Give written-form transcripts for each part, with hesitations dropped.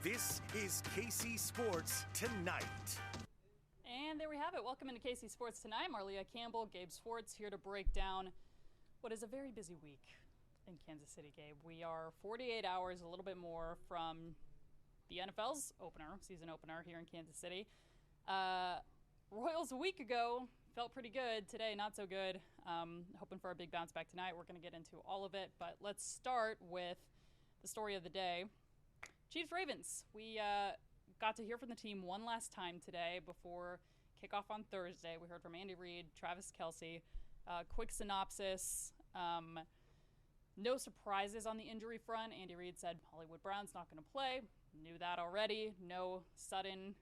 This is KC Sports Tonight. And there we have it. Welcome into KC Sports Tonight. Marleah, Campbell, Gabe, Swartz here to break down what is a very busy week in Kansas City, Gabe. We are 48 hours, a little bit more, from the NFL's season opener here in Kansas City. Royals a week ago felt pretty good. Today, not so good. Hoping for a big bounce back tonight. We're going to get into all of it, but let's start with the story of the day. Chiefs-Ravens. We got to hear from the team one last time today before kickoff on Thursday. We heard from Andy Reid, Travis Kelce. Quick synopsis. No surprises on the injury front. Andy Reid said Hollywood Brown's not going to play. Knew that already. No sudden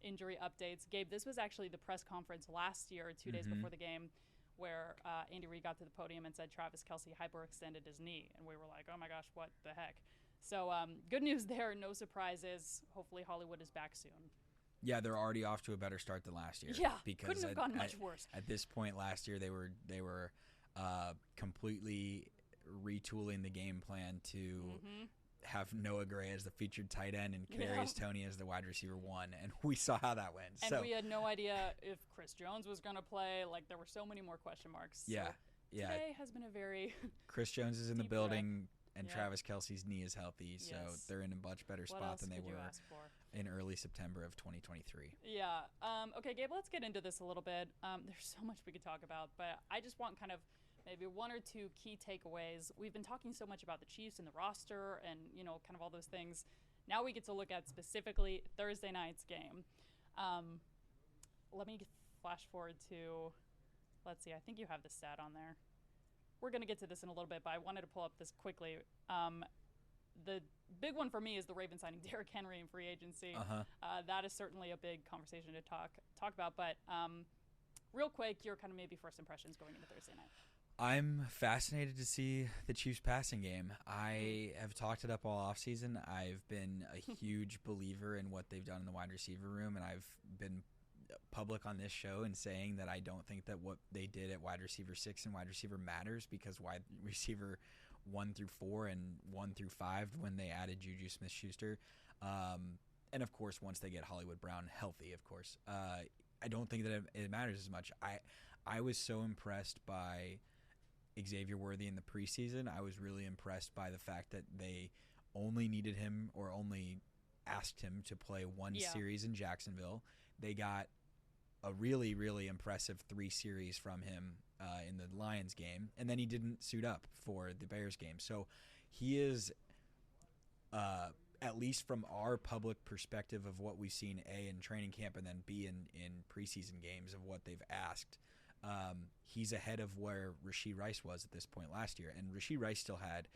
injury updates. Gabe, this was actually the press conference last year, 2 days before the game, where Andy Reid got to the podium and said Travis Kelce hyperextended his knee. And we were like, oh my gosh, what the heck? So good news there. No surprises. Hopefully Hollywood is back soon. Yeah, they're already off to a better start than last year. Yeah, because couldn't have gone much worse. At this point last year, they were completely retooling the game plan to have Noah Gray as the featured tight end and Kadarius Toney as the wide receiver one, and we saw how that went. And we had no idea if Chris Jones was going to play. Like, there were so many more question marks. Yeah, so today has been a very Chris Jones is in the building. Breath. And Travis Kelce's knee is healthy, so they're in a much better spot than they were in early September of 2023. Yeah. Okay, Gabe, let's get into this a little bit. There's so much we could talk about, but I just want kind of maybe one or two key takeaways. We've been talking so much about the Chiefs and the roster and, kind of all those things. Now we get to look at specifically Thursday night's game. Let me flash forward to, let's see, I think you have the stat on there. We're going to get to this in a little bit, but I wanted to pull up this quickly. The big one for me is the Ravens signing Derrick Henry in free agency. That is certainly a big conversation to talk about. But real quick, your kind of maybe first impressions going into Thursday night. I'm fascinated to see the Chiefs passing game. I have talked it up all offseason. I've been a huge believer in what they've done in the wide receiver room, and I've been public on this show and saying that I don't think that what they did at wide receiver 6 and wide receiver matters, because wide receiver 1 through 4 and 1 through 5 when they added Juju Smith-Schuster, and of course once they get Hollywood Brown healthy, of course, I don't think that it matters as much. I was so impressed by Xavier Worthy in the preseason. I was really impressed by the fact that they only needed him, or only asked him to play one series in Jacksonville. They got a really, really impressive 3 series from him in the Lions game, and then he didn't suit up for the Bears game. So he is, at least from our public perspective of what we've seen, A, in training camp, and then B, in preseason games of what they've asked, he's ahead of where Rashee Rice was at this point last year. And Rashee Rice still had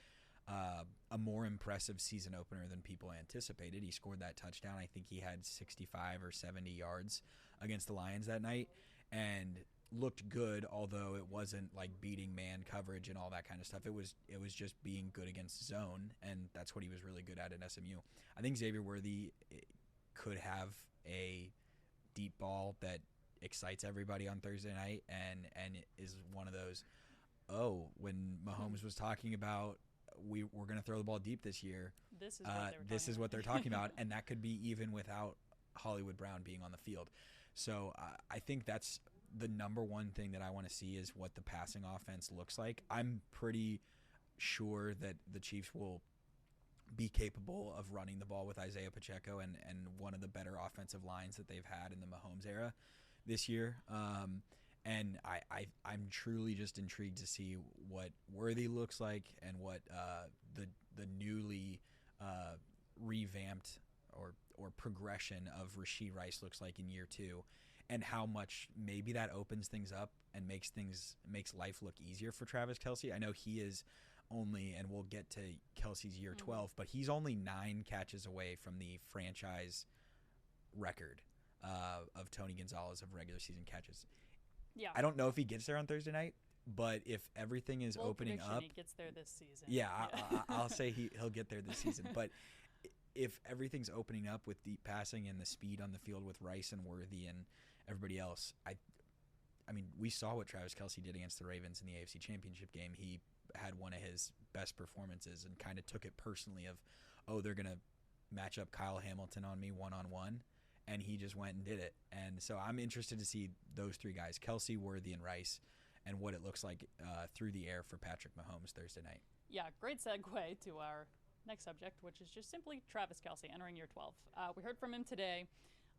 a more impressive season opener than people anticipated. He scored that touchdown. I think he had 65 or 70 yards against the Lions that night and looked good, although it wasn't like beating man coverage and all that kind of stuff. It was just being good against zone, and that's what he was really good at SMU. I think Xavier Worthy could have a deep ball that excites everybody on Thursday night, and is one of those, when Mahomes was talking about we're going to throw the ball deep this year, this is what they're talking about, and that could be even without Hollywood Brown being on the field. So I think that's the number one thing that I want to see, is what the passing offense looks like. I'm pretty sure that the Chiefs will be capable of running the ball with Isaiah Pacheco and one of the better offensive lines that they've had in the Mahomes era this year. And I'm truly just intrigued to see what Worthy looks like, and what the newly revamped or progression of Rashee Rice looks like in year 2, and how much maybe that opens things up and makes life look easier for Travis Kelce. I know he is only, and we'll get to Kelce's year 12, but he's only 9 catches away from the franchise record of Tony Gonzalez of regular season catches. Yeah, I don't know if he gets there on Thursday night, but if everything is opening up, he gets there this season. Yeah, I'll say he'll get there this season. But if everything's opening up with deep passing and the speed on the field with Rice and Worthy and everybody else, I mean, we saw what Travis Kelce did against the Ravens in the AFC Championship game. He had one of his best performances and kind of took it personally of, they're going to match up Kyle Hamilton on me one-on-one, and he just went and did it. And so I'm interested to see those three guys, Kelce, Worthy, and Rice, and what it looks like through the air for Patrick Mahomes Thursday night. Yeah, great segue to our next subject, which is just simply Travis Kelce entering year 12. We heard from him today.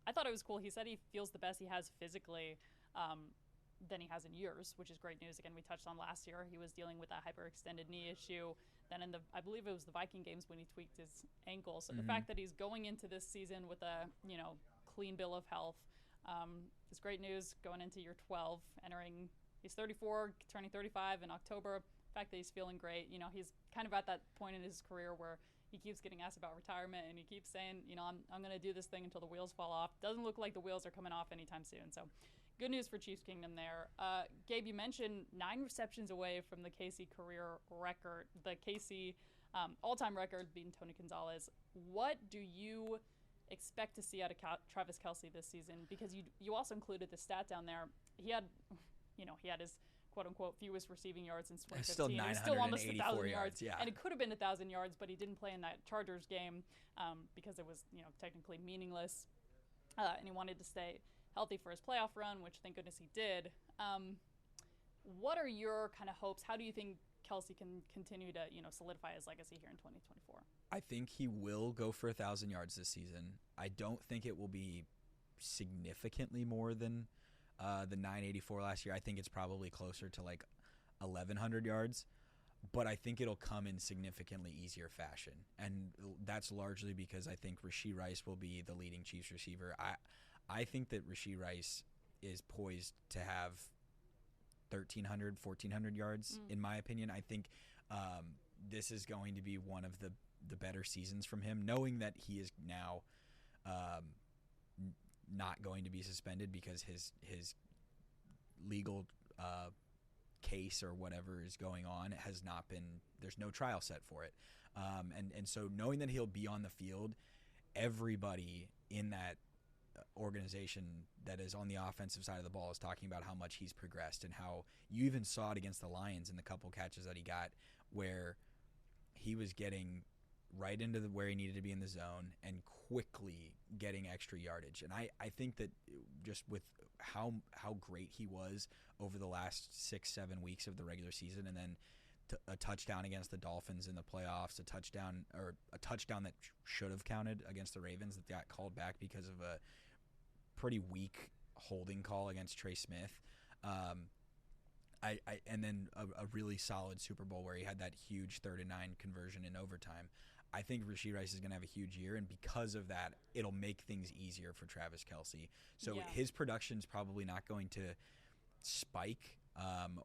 I thought it was cool. He said he feels the best he has physically than he has in years, which is great news. Again, we touched on last year. He was dealing with that hyperextended knee issue. Then I believe it was the Viking games when he tweaked his ankle. So the fact that he's going into this season with a, clean bill of health is great news going into year 12, he's 34, turning 35 in October. The fact that he's feeling great, he's kind of at that point in his career where he keeps getting asked about retirement, and he keeps saying, I'm going to do this thing until the wheels fall off. Doesn't look like the wheels are coming off anytime soon. So good news for Chiefs Kingdom there. Gabe, you mentioned 9 receptions away from the KC career record, the KC all-time record being Tony Gonzalez. What do you expect to see out of Travis Kelce this season? Because you also included the stat down there. He had his quote-unquote fewest receiving yards in 2015. Still 984 almost 1,000 yards. Yeah. And it could have been 1,000 yards, but he didn't play in that Chargers game because it was, technically meaningless. And he wanted to stay healthy for his playoff run, which thank goodness he did. What are your kind of hopes? How do you think Kelce can continue to, solidify his legacy here in 2024? I think he will go for 1,000 yards this season. I don't think it will be significantly more than the 984 last year. I think it's probably closer to like 1,100 yards, but I think it'll come in significantly easier fashion. And that's largely because I think Rashee Rice will be the leading Chiefs receiver. I think that Rashee Rice is poised to have 1,300, 1,400 yards, in my opinion. I think this is going to be one of the better seasons from him, knowing that he is now not going to be suspended because his legal case or whatever is going on has not been, there's no trial set for it. And so knowing that he'll be on the field, everybody in that organization that is on the offensive side of the ball is talking about how much he's progressed, and how you even saw it against the Lions in the couple catches that he got where he was getting right into where he needed to be in the zone and quickly getting extra yardage. And I think that just with how great he was over the last 6-7 weeks of the regular season, and then a touchdown against the Dolphins in the playoffs, a touchdown that should have counted against the Ravens that got called back because of a pretty weak holding call against Trey Smith. And then a really solid Super Bowl where he had that huge 3rd and 9 conversion in overtime. I think Rashee Rice is going to have a huge year, and because of that, it'll make things easier for Travis Kelce. So his production's probably not going to spike,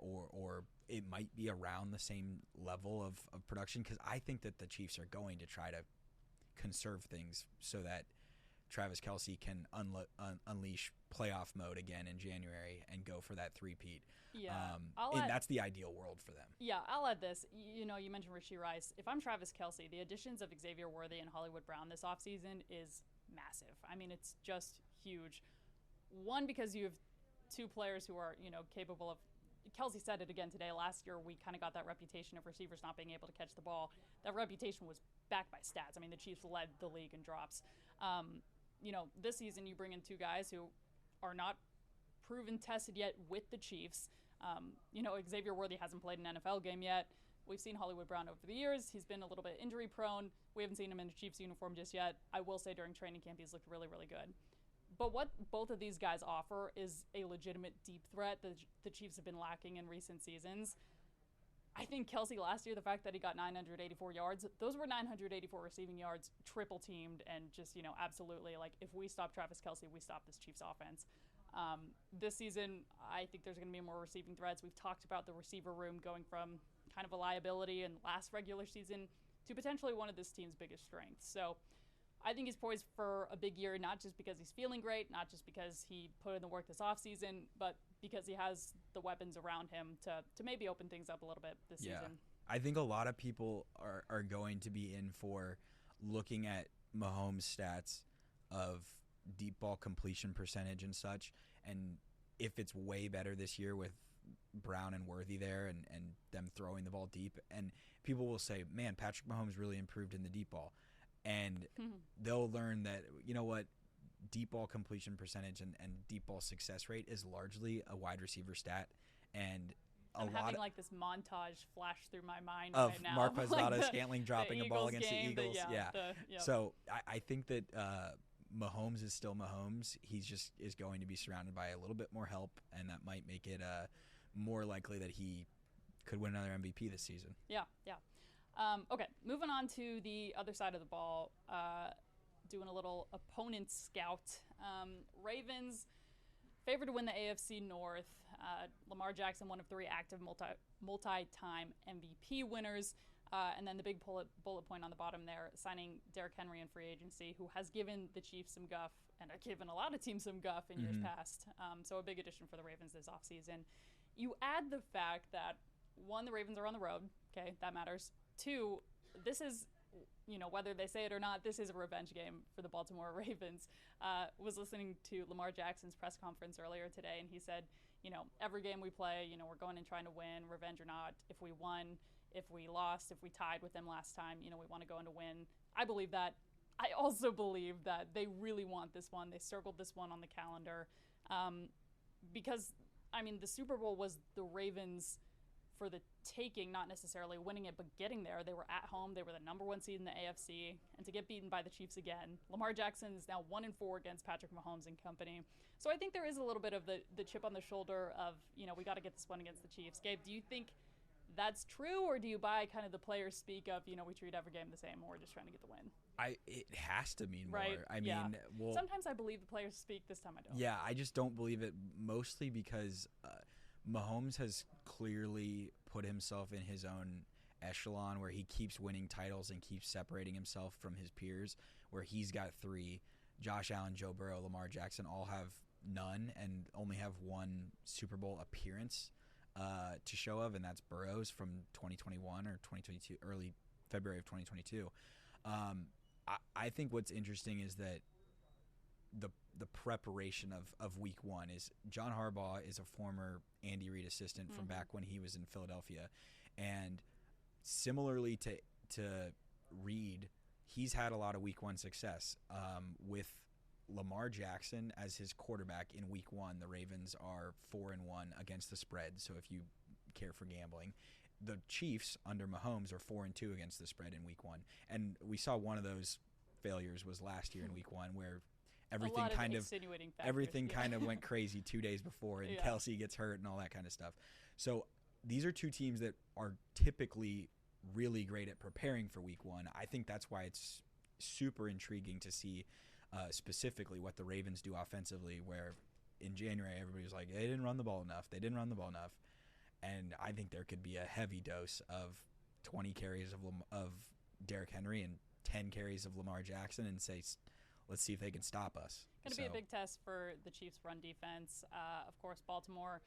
or it might be around the same level of production, because I think that the Chiefs are going to try to conserve things so that Travis Kelce can unleash playoff mode again in January and go for that three-peat. Yeah, and that's the ideal world for them. Yeah, I'll add this. You mentioned Rashee Rice. If I'm Travis Kelce, the additions of Xavier Worthy and Hollywood Brown this offseason is massive. I mean, it's just huge. One, because you have 2 players who are, capable of – Kelce said it again today. Last year, we kind of got that reputation of receivers not being able to catch the ball. That reputation was backed by stats. I mean, the Chiefs led the league in drops. This season you bring in 2 guys who are not proven tested yet with the Chiefs. Xavier Worthy hasn't played an NFL game yet. We've seen Hollywood Brown over the years. He's been a little bit injury prone. We haven't seen him in a Chiefs uniform just yet. I will say during training camp he's looked really, really good. But what both of these guys offer is a legitimate deep threat that the Chiefs have been lacking in recent seasons. I think Kelce last year, the fact that he got 984 yards, those were 984 receiving yards, triple teamed, and just, absolutely, like, if we stop Travis Kelce, we stop this Chiefs offense. This season, I think there's going to be more receiving threats. We've talked about the receiver room going from kind of a liability in last regular season to potentially one of this team's biggest strengths. So I think he's poised for a big year, not just because he's feeling great, not just because he put in the work this offseason, but because he has the weapons around him to maybe open things up a little bit this season. I think a lot of people are going to be in for looking at Mahomes' stats of deep ball completion percentage and such, and if it's way better this year with Brown and Worthy there and them throwing the ball deep, and people will say, man, Patrick Mahomes really improved in the deep ball. and they'll learn that, you know what, deep ball completion percentage and deep ball success rate is largely a wide receiver stat. And I'm having like this montage flash through my mind of right now. Mark Pasdado Like Scantling dropping a ball against the Eagles. Yep. So I think that Mahomes is still Mahomes. He's just is going to be surrounded by a little bit more help, and that might make it more likely that he could win another MVP this season. Yeah. Okay, moving on to the other side of the ball, doing a little opponent scout. Ravens favored to win the AFC North. Lamar Jackson, one of 3 active multi-time MVP winners. And then the big bullet point on the bottom there, signing Derrick Henry in free agency, who has given the Chiefs some guff and given a lot of teams some guff in years past. So a big addition for the Ravens this offseason. You add the fact that, 1, the Ravens are on the road. Okay, that matters. 2, this is, whether they say it or not, this is a revenge game for the Baltimore Ravens. Was listening to Lamar Jackson's press conference earlier today, and he said, every game we play, we're going and trying to win, revenge or not. If we won, if we lost, if we tied with them last time, we want to go in to win. I believe that. I also believe that they really want this one. They circled this one on the calendar because, the Super Bowl was the Ravens for the taking, not necessarily winning it, but getting there. They were at home. They were the number 1 seed in the AFC. And to get beaten by the Chiefs again, Lamar Jackson is now 1-4 against Patrick Mahomes and company. So I think there is a little bit of the chip on the shoulder of, we got to get this one against the Chiefs. Gabe, do you think that's true, or do you buy kind of the players speak of, we treat every game the same, and we're just trying to get the win? It has to mean right? more. Well, sometimes I believe the players speak. This time I don't. Yeah, I just don't believe it, mostly because Mahomes has clearly put himself in his own echelon where he keeps winning titles and keeps separating himself from his peers, where he's got 3. Josh Allen, Joe Burrow, Lamar Jackson all have none and only have 1 Super Bowl appearance to show of, and that's Burrow's from 2021 or 2022, early February of 2022. I think what's interesting is that the preparation of week 1 is John Harbaugh is a former Andy Reid assistant from back when he was in Philadelphia, and similarly to Reid, he's had a lot of week 1 success with Lamar Jackson as his quarterback. In week 1, the Ravens are 4-1 against the spread. So if you care for gambling, the Chiefs under Mahomes are 4-2 against the spread in week 1. And we saw one of those failures was last year in week 1, where everything kind of went crazy 2 days before, and Kelsey gets hurt and all that kind of stuff. So these are 2 teams that are typically really great at preparing for week 1. I think that's why it's super intriguing to see specifically what the Ravens do offensively, where in January everybody was like, they didn't run the ball enough. And I think there could be a heavy dose of 20 carries of Derrick Henry and 10 carries of Lamar Jackson, and say, let's see if they can stop us. Going to be a big test for the Chiefs' run defense. Of course, Baltimore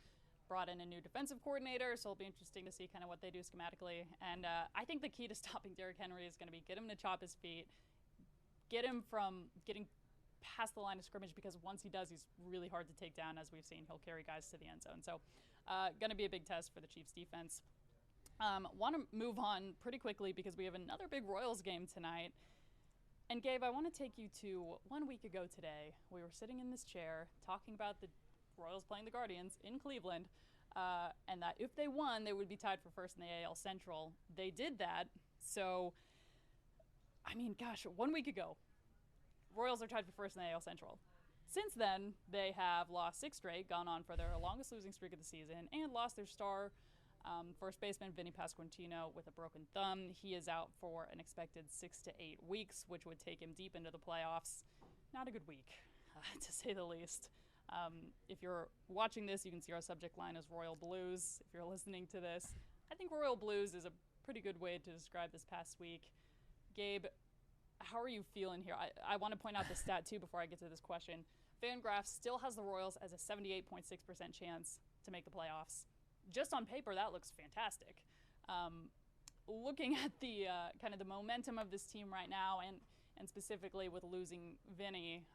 brought in a new defensive coordinator, so it'll be interesting to see kind of what they do schematically. And I think the key to stopping Derrick Henry is going to be get him to chop his feet, get him from getting past the line of scrimmage, because once he does, he's really hard to take down. As we've seen, he'll carry guys to the end zone. So going to be a big test for the Chiefs' defense. Want to move on pretty quickly because we have another big Royals game tonight. And Gabe, I want to take you to 1 week ago today. We were sitting in this chair talking about the Royals playing the Guardians in Cleveland, and that if they won, they would be tied for first in the AL Central. They did that. So, 1 week ago, Royals are tied for first in the AL Central. Since then, they have lost 6 straight, gone on for their longest losing streak of the season, and lost their star first baseman Vinny Pasquantino with a broken thumb. He is out for an expected 6 to 8 weeks, which would take him deep into the playoffs. Not a good week, to say the least. If you're watching this, you can see our subject line is Royal Blues. If you're listening to this, I think Royal Blues is a pretty good way to describe this past week. Gabe, how are you feeling here? I want to point out the stat, too, before I get to this question. FanGraphs still has the Royals as a 78.6% chance to make the playoffs. Just on paper, that looks fantastic. Looking at the kind of the momentum of this team right now, and specifically with losing Vinny,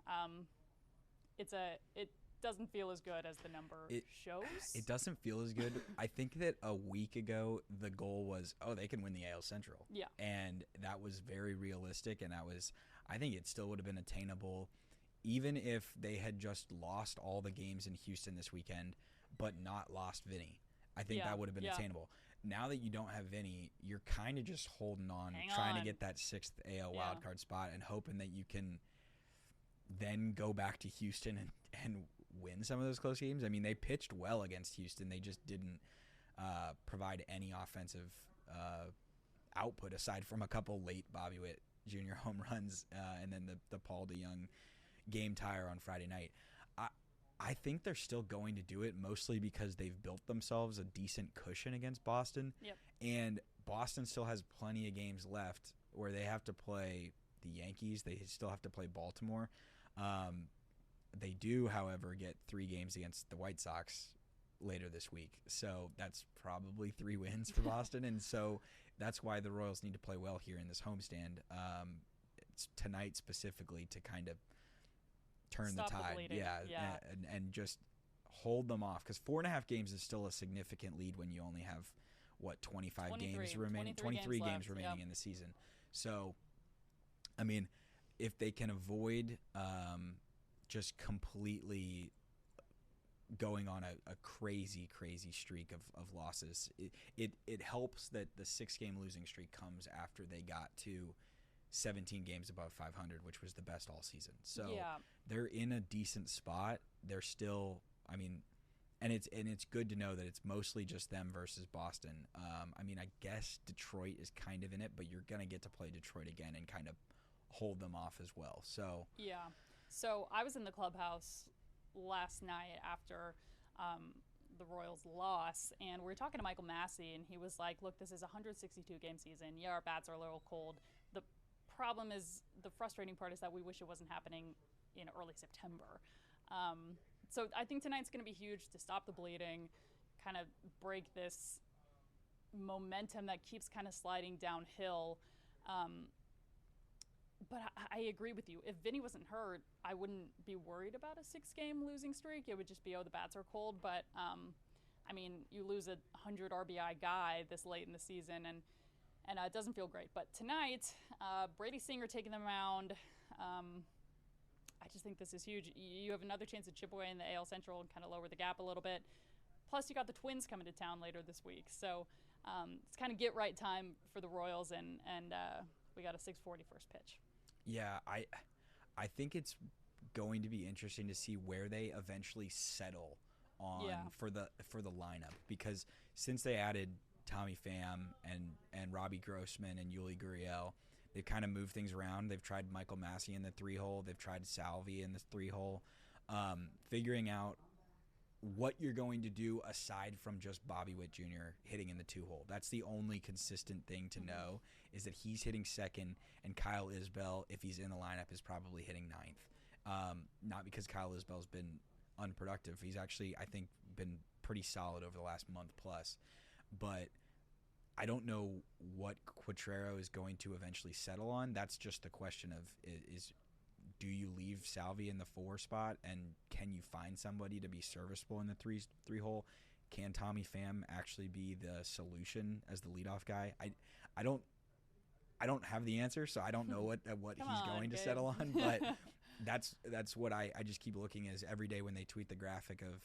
doesn't feel as good as the number shows. It doesn't feel as good. I think that a week ago the goal was, they can win the AL Central. Yeah. And that was very realistic, and I think it still would have been attainable even if they had just lost all the games in Houston this weekend but not lost Vinny. I think that would have been attainable. Now that you don't have Vinny, you're kind of just holding on, trying to get that 6th AL wildcard spot and hoping that you can then go back to Houston and win some of those close games. I mean, they pitched well against Houston. They just didn't provide any offensive output aside from a couple late Bobby Witt Jr. home runs and then the Paul DeYoung game tire on Friday night. I think they're still going to do it, mostly because they've built themselves a decent cushion against Boston. Yep. And Boston still has plenty of games left where they have to play the Yankees. They still have to play Baltimore. They do, however, get 3 games against the White Sox later this week. So that's probably 3 wins for Boston. And so that's why the Royals need to play well here in this homestand tonight specifically to kind of turn Stop the tide. the bleeding. And just hold them off, because 4.5 games is still a significant lead when you only have 23 games remaining in the season. So I mean, if they can avoid just completely going on a crazy streak of losses, it helps that the 6-game losing streak comes after they got to 17 games above 500, which was the best all season. So they're in a decent spot. They're still, I mean, and it's good to know that it's mostly just them versus Boston. I mean, I guess Detroit is kind of in it, but you're going to get to play Detroit again and kind of hold them off as well. So So I was in the clubhouse last night after the Royals loss, and we were talking to Michael Massey, and he was like, look, this is a 162-game season. Yeah, our bats are a little cold. The problem is, the frustrating part is that we wish it wasn't happening in early September. So I think tonight's going to be huge to stop the bleeding, kind of break this momentum that keeps kind of sliding downhill. But I agree with you. If Vinny wasn't hurt, I wouldn't be worried about a 6-game losing streak. It would just be, the bats are cold. But, I mean, you lose a 100 RBI guy this late in the season, and it doesn't feel great. But tonight, Brady Singer taking the mound. I just think this is huge. You have another chance to chip away in the AL Central and kind of lower the gap a little bit. Plus, you got the Twins coming to town later this week. So it's kind of get-right time for the Royals, and we got a 6:40 first pitch. Yeah, I think it's going to be interesting to see where they eventually settle on for the lineup, because since they added Tommy Pham and Robbie Grossman and Yuli Gurriel, they've kind of moved things around. They've tried Michael Massey in the 3-hole. They've tried Salvi in the 3-hole. Figuring out what you're going to do aside from just Bobby Witt Jr. hitting in the 2-hole. That's the only consistent thing to know, is that he's hitting second, and Kyle Isbell, if he's in the lineup, is probably hitting 9th. Not because Kyle Isbell's been unproductive. He's actually, I think, been pretty solid over the last month plus. But I don't know what Quatrero is going to eventually settle on. That's just the question of, is do you leave Salvi in the 4 spot, and can you find somebody to be serviceable in the 3-hole? Can Tommy Pham actually be the solution as the leadoff guy? I don't have the answer, so I don't know what he's going to settle on. But that's what I just keep looking as every day when they tweet the graphic of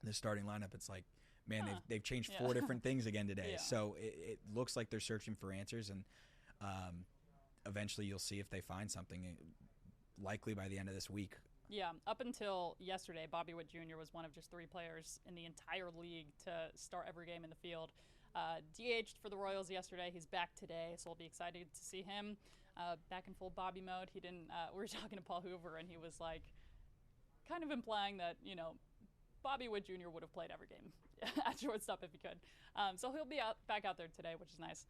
the starting lineup. It's like, man, they've changed 4 different things again today. Yeah. So it looks like they're searching for answers, and eventually you'll see if they find something. Likely by the end of this week. Yeah, up until yesterday, Bobby Witt Jr. was one of just 3 players in the entire league to start every game in the field. DH'd for the Royals yesterday. He's back today, so we'll be excited to see him back in full Bobby mode. He didn't. We were talking to Paul Hoover, and he was like, kind of implying that Bobby Witt Jr. would have played every game at shortstop if he could. So he'll be back out there today, which is nice.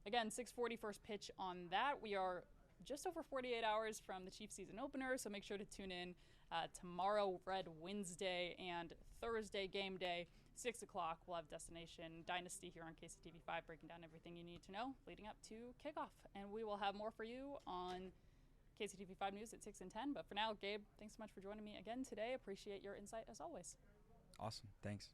Again, 6:40 first pitch on that. We are just over 48 hours from the Chiefs season opener, so make sure to tune in tomorrow, Red Wednesday, and Thursday game day, 6 o'clock. We'll have Destination Dynasty here on KCTV5, breaking down everything you need to know leading up to kickoff. And we will have more for you on KCTV 5 News at 6 and 10. But for now, Gabe, thanks so much for joining me again today. Appreciate your insight as always. Awesome. Thanks.